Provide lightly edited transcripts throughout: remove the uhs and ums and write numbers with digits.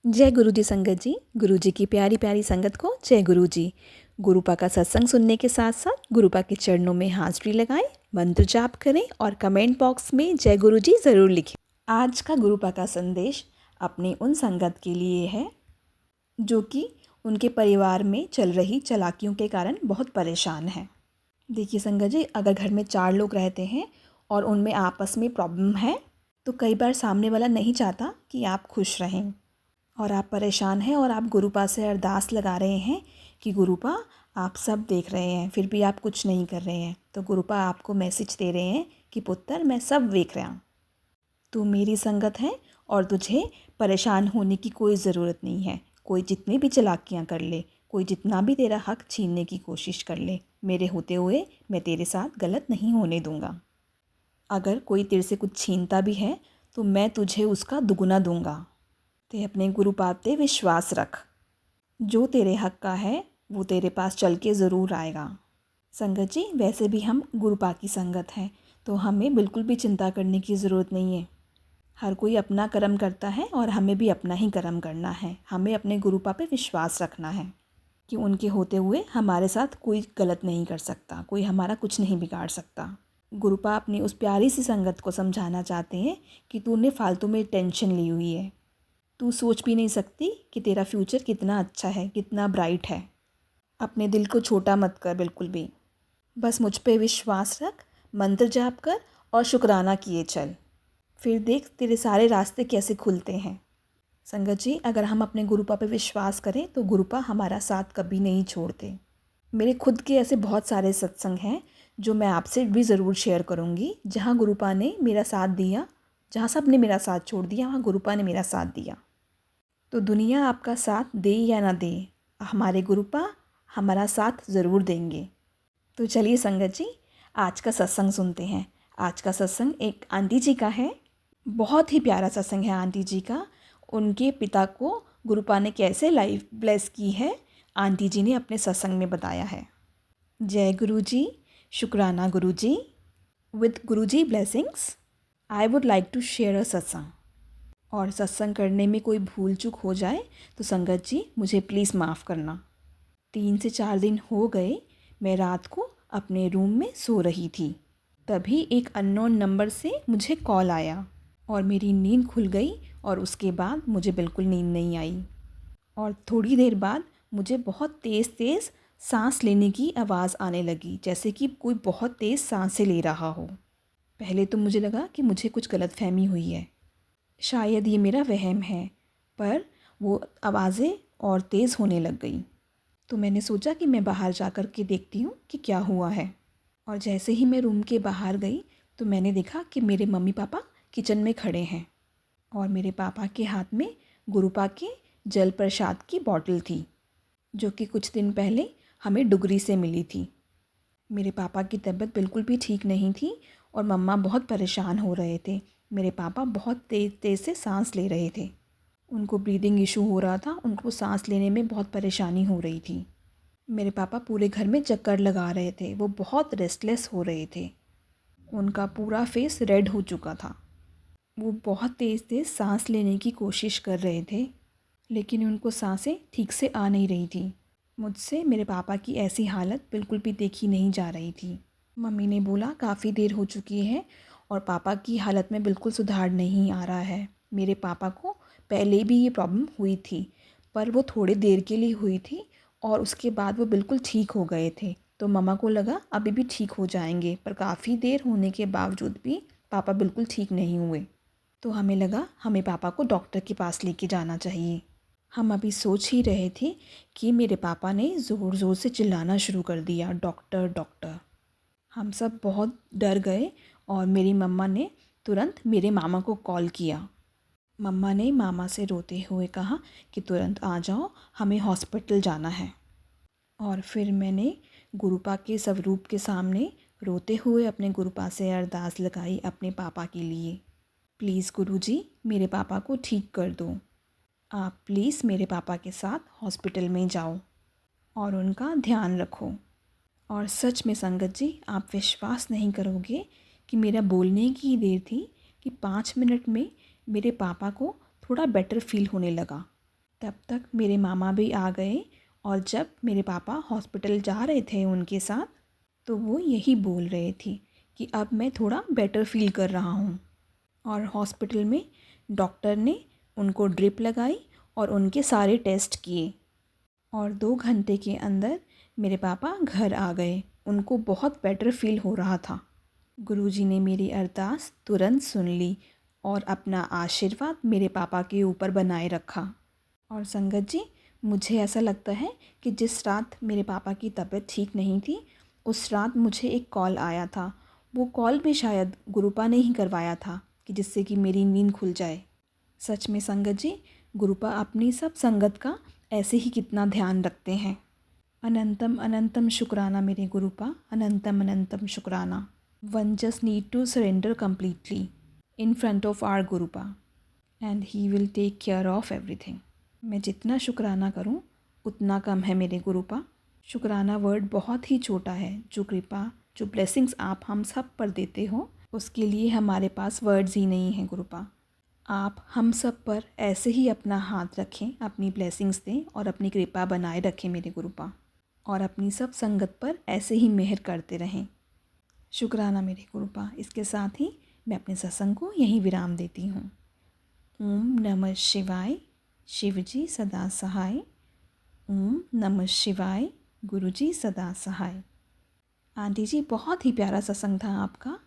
जय गुरु जी संगत जी। गुरु जी की प्यारी प्यारी संगत को जय गुरु जी। गुरुपा का सत्संग सुनने के साथ साथ गुरुपा के चरणों में हाजिरी लगाएं, मंत्र जाप करें और कमेंट बॉक्स में जय गुरु जी ज़रूर लिखें। आज का गुरुपा का संदेश अपने उन संगत के लिए है जो कि उनके परिवार में चल रही चालाकियों के कारण बहुत परेशान हैं। देखिए संगत जी, अगर घर में 4 लोग रहते हैं और उनमें आपस में प्रॉब्लम है तो कई बार सामने वाला नहीं चाहता कि आप खुश रहें और आप परेशान हैं और आप गुरुपा से अरदास लगा रहे हैं कि गुरुपा आप सब देख रहे हैं फिर भी आप कुछ नहीं कर रहे हैं। तो गुरुपा आपको मैसेज दे रहे हैं कि पुत्र मैं सब देख रहा हूँ, तू मेरी संगत है और तुझे परेशान होने की कोई ज़रूरत नहीं है। कोई जितनी भी चालाकियाँ कर ले, कोई जितना भी तेरा हक छीनने की कोशिश कर ले, मेरे होते हुए मैं तेरे साथ गलत नहीं होने दूँगा। अगर कोई तेरे से कुछ छीनता भी है तो मैं तुझे उसका दुगुना दूँगा। ते अपने गुरुपाद पे विश्वास रख, जो तेरे हक का है वो तेरे पास चल के ज़रूर आएगा। संगत जी, वैसे भी हम गुरुपा की संगत हैं तो हमें बिल्कुल भी चिंता करने की ज़रूरत नहीं है। हर कोई अपना कर्म करता है और हमें भी अपना ही कर्म करना है। हमें अपने गुरुपा पे विश्वास रखना है कि उनके होते हुए हमारे साथ कोई गलत नहीं कर सकता, कोई हमारा कुछ नहीं बिगाड़ सकता। गुरुपा अपनी उस प्यारी सी संगत को समझाना चाहते हैं कि तूने फालतू में टेंशन ली हुई है। तू सोच भी नहीं सकती कि तेरा फ्यूचर कितना अच्छा है, कितना ब्राइट है। अपने दिल को छोटा मत कर बिल्कुल भी। बस मुझ पे विश्वास रख, मंत्र जाप कर और शुक्राना किए चल, फिर देख तेरे सारे रास्ते कैसे खुलते हैं। संगत जी, अगर हम अपने गुरुपा पे विश्वास करें तो गुरुपा हमारा साथ कभी नहीं छोड़ते। मेरे खुद के ऐसे बहुत सारे सत्संग हैं जो मैं आपसे भी ज़रूर शेयर करूँगी, जहाँ गुरुपा ने मेरा साथ दिया, जहाँ सब ने मेरा साथ छोड़ दिया वहाँ गुरुपा ने मेरा साथ दिया। तो दुनिया आपका साथ दे या ना दे, हमारे गुरुपा हमारा साथ ज़रूर देंगे। तो चलिए संगत जी, आज का सत्संग सुनते हैं। आज का सत्संग एक आंटी जी का है। बहुत ही प्यारा सत्संग है आंटी जी का। उनके पिता को गुरुपा ने कैसे लाइफ ब्लेस की है, आंटी जी ने अपने सत्संग में बताया है। जय गुरु जी, शुक्राना गुरु ji. With Guru ji blessings I would like to share a satsang. और सत्संग करने में कोई भूल चूक हो जाए तो संगत जी मुझे प्लीज़ माफ़ करना। 3 से 4 दिन हो गए मैं रात को अपने रूम में सो रही थी, तभी एक अननोन नंबर से मुझे कॉल आया और मेरी नींद खुल गई और उसके बाद मुझे बिल्कुल नींद नहीं आई। और थोड़ी देर बाद मुझे बहुत तेज़ तेज़ सांस लेने की आवाज़ आने लगी, जैसे कि कोई बहुत तेज़ सांसें ले रहा हो। पहले तो मुझे लगा कि मुझे कुछ गलतफहमी हुई है, शायद ये मेरा वहम है, पर वो आवाज़ें और तेज़ होने लग गई। तो मैंने सोचा कि मैं बाहर जा कर के देखती हूँ कि क्या हुआ है। और जैसे ही मैं रूम के बाहर गई तो मैंने देखा कि मेरे मम्मी पापा किचन में खड़े हैं और मेरे पापा के हाथ में गुरुपा के जल प्रसाद की बॉटल थी, जो कि कुछ दिन पहले हमें डुगरी से मिली थी। मेरे पापा की तबीयत बिल्कुल भी ठीक नहीं थी और मम्मा बहुत परेशान हो रहे थे। मेरे पापा बहुत तेज़ तेज़ से सांस ले रहे थे, उनको ब्रीदिंग इशू हो रहा था, उनको सांस लेने में बहुत परेशानी हो रही थी। मेरे पापा पूरे घर में चक्कर लगा रहे थे, वो बहुत रेस्टलेस हो रहे थे, उनका पूरा फेस रेड हो चुका था। वो बहुत तेज़ तेज़ सांस लेने की कोशिश कर रहे थे, लेकिन उनको सांसें ठीक से आ नहीं रही थी। मुझसे मेरे पापा की ऐसी हालत बिल्कुल भी देखी नहीं जा रही थी। मम्मी ने बोला काफ़ी देर हो चुकी है और पापा की हालत में बिल्कुल सुधार नहीं आ रहा है। मेरे पापा को पहले भी ये प्रॉब्लम हुई थी, पर वो थोड़ी देर के लिए हुई थी और उसके बाद वो बिल्कुल ठीक हो गए थे। तो मम्मा को लगा अभी भी ठीक हो जाएंगे, पर काफ़ी देर होने के बावजूद भी पापा बिल्कुल ठीक नहीं हुए। तो हमें लगा हमें पापा को डॉक्टर के पास लेके जाना चाहिए। हम अभी सोच ही रहे थे कि मेरे पापा ने ज़ोर ज़ोर से चिल्लाना शुरू कर दिया, डॉक्टर डॉक्टर। हम सब बहुत डर गए और मेरी मम्मा ने तुरंत मेरे मामा को कॉल किया। मम्मा ने मामा से रोते हुए कहा कि तुरंत आ जाओ, हमें हॉस्पिटल जाना है। और फिर मैंने गुरुपा के स्वरूप के सामने रोते हुए अपने गुरुपा से अरदास लगाई अपने पापा के लिए। प्लीज़ गुरुजी, मेरे पापा को ठीक कर दो। आप प्लीज़ मेरे पापा के साथ हॉस्पिटल में जाओ और उनका ध्यान रखो। और सच में संगत जी, आप विश्वास नहीं करोगे कि मेरा बोलने की देर थी कि 5 मिनट में मेरे पापा को थोड़ा बेटर फील होने लगा। तब तक मेरे मामा भी आ गए और जब मेरे पापा हॉस्पिटल जा रहे थे उनके साथ, तो वो यही बोल रहे थे कि अब मैं थोड़ा बेटर फील कर रहा हूँ। और हॉस्पिटल में डॉक्टर ने उनको ड्रिप लगाई और उनके सारे टेस्ट किए और 2 घंटे के अंदर मेरे पापा घर आ गए। उनको बहुत बेटर फील हो रहा था। गुरुजी ने मेरी अरदास तुरंत सुन ली और अपना आशीर्वाद मेरे पापा के ऊपर बनाए रखा। और संगत जी, मुझे ऐसा लगता है कि जिस रात मेरे पापा की तबीयत ठीक नहीं थी, उस रात मुझे एक कॉल आया था। वो कॉल भी शायद गुरुपा ने ही करवाया था कि जिससे कि मेरी नींद खुल जाए। सच में संगत जी, गुरुपा अपनी सब संगत का ऐसे ही कितना ध्यान रखते हैं। अनंतम अनंतम शुक्राना मेरे गुरुपा, अनंतम अनंतम शुक्राना। One just need to surrender completely in front of our गुरुपा and he will take care of everything। मैं जितना शुक्राना करूं उतना कम है मेरे गुरुपा। शुक्राना वर्ड बहुत ही छोटा है। जो कृपा, जो ब्लेसिंग्स आप हम सब पर देते हो, उसके लिए हमारे पास वर्ड्स ही नहीं हैं गुरुपा। आप हम सब पर ऐसे ही अपना हाथ रखें, अपनी ब्लेसिंग्स दें और अपनी कृपा बनाए रखें मेरे गुरुपा, और अपनी सब संगत पर ऐसे ही मेहर करते रहें। शुक्राना मेरे गुरुपा। इसके साथ ही मैं अपने सत्संग को यहीं विराम देती हूँ। ओम नमः शिवाय। शिवजी सदा सहाय। ओम नमः शिवाय। गुरुजी सदा सहाय। आंटी जी, बहुत ही प्यारा सत्संग था आपका।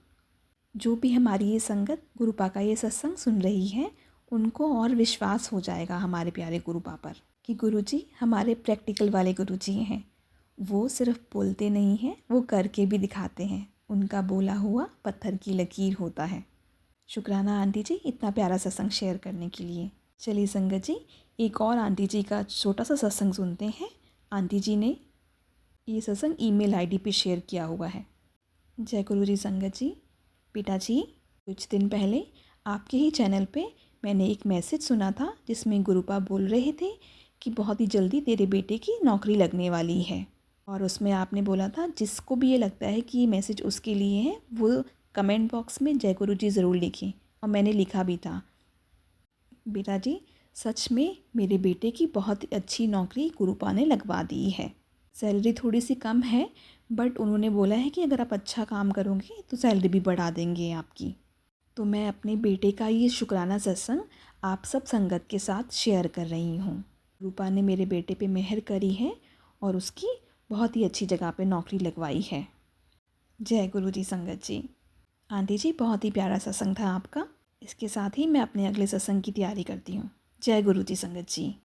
जो भी हमारी ये संगत गुरुपा का ये सत्संग सुन रही है, उनको और विश्वास हो जाएगा हमारे प्यारे गुरुपा पर कि गुरुजी हमारे प्रैक्टिकल वाले गुरुजी हैं। वो सिर्फ बोलते नहीं हैं, वो करके भी दिखाते हैं। उनका बोला हुआ पत्थर की लकीर होता है। शुक्राना आंटी जी, इतना प्यारा सत्संग शेयर करने के लिए। चलिए संगत जी, एक और आंटी जी का छोटा सा सत्संग सुनते हैं। आंटी जी ने ये सत्संग ईमेल आईडी पे शेयर किया हुआ है। जय गुरु जी संगत जी। बेटा जी, कुछ दिन पहले आपके ही चैनल पे मैंने एक मैसेज सुना था जिसमें गुरुपा बोल रहे थे कि बहुत ही जल्दी तेरे बेटे की नौकरी लगने वाली है। और उसमें आपने बोला था जिसको भी ये लगता है कि ये मैसेज उसके लिए है, वो कमेंट बॉक्स में जय गुरु जी ज़रूर लिखें। और मैंने लिखा भी था। बेटा जी, सच में मेरे बेटे की बहुत ही अच्छी नौकरी गुरुपा ने लगवा दी है। सैलरी थोड़ी सी कम है, बट उन्होंने बोला है कि अगर आप अच्छा काम करोगे तो सैलरी भी बढ़ा देंगे आपकी। तो मैं अपने बेटे का ये शुक्राना सत्संग आप सब संगत के साथ शेयर कर रही हूँ। गुरुपा ने मेरे बेटे पे मेहर करी है और उसकी बहुत ही अच्छी जगह पे नौकरी लगवाई है। जय गुरु जी संगत जी। आंटी जी, बहुत ही प्यारा सत्संग था आपका। इसके साथ ही मैं अपने अगले सत्संग की तैयारी करती हूँ। जय गुरु जी संगत जी।